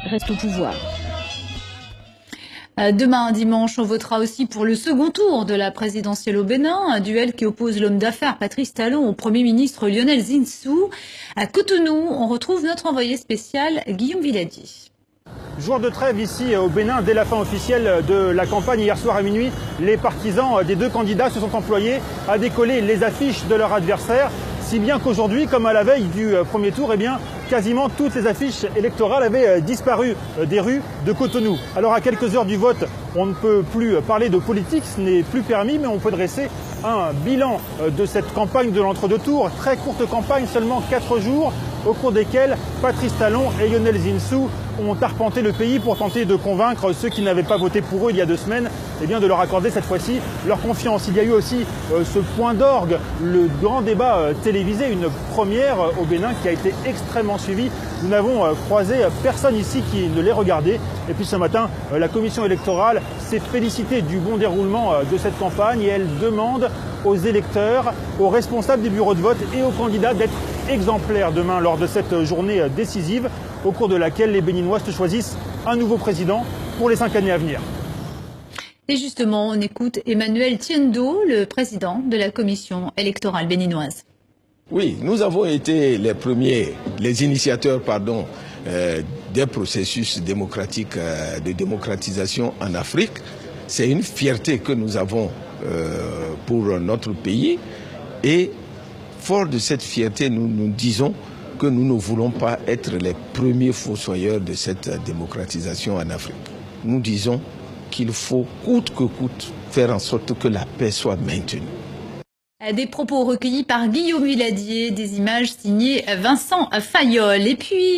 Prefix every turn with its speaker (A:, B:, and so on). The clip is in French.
A: reste au pouvoir. Demain, dimanche, on votera aussi pour le second tour de la présidentielle au Bénin, un duel qui oppose l'homme d'affaires Patrice Talon au Premier ministre Lionel Zinsou. À Cotonou, on retrouve notre envoyé spécial Guillaume Villadi.
B: Jour de trêve ici au Bénin, dès la fin officielle de la campagne hier soir à minuit, les partisans des deux candidats se sont employés à décoller les affiches de leur adversaire, si bien qu'aujourd'hui, comme à la veille du premier tour, eh bien, quasiment toutes les affiches électorales avaient disparu des rues de Cotonou. Alors à quelques heures du vote, on ne peut plus parler de politique, ce n'est plus permis, mais on peut dresser un bilan de cette campagne de l'entre-deux tours. Très courte campagne, seulement 4 jours, au cours desquels Patrice Talon et Lionel Zinsou ont arpenté le pays pour tenter de convaincre ceux qui n'avaient pas voté pour eux il y a 2 semaines, eh bien de leur accorder cette fois-ci leur confiance. Il y a eu aussi ce point d'orgue, le grand débat télévisé, une première au Bénin qui a été extrêmement suivie. Nous n'avons croisé personne ici qui ne l'ait regardé. Et puis ce matin, la commission électorale s'est félicitée du bon déroulement de cette campagne et elle demande aux électeurs, aux responsables des bureaux de vote et aux candidats d'être exemplaires demain lors de cette journée décisive au cours de laquelle les Béninois se choisissent un nouveau président pour les 5 années à venir.
A: Et justement, on écoute Emmanuel Tiendo, le président de la commission électorale béninoise.
C: Oui, nous avons été les initiateurs, des processus démocratiques de démocratisation en Afrique. C'est une fierté que nous avons pour notre pays et fort de cette fierté, nous disons que nous ne voulons pas être les premiers fossoyeurs de cette démocratisation en Afrique. Nous disons qu'il faut coûte que coûte faire en sorte que la paix soit maintenue.
A: Des propos recueillis par Guillaume Villadier, des images signées Vincent Fayolle. Et puis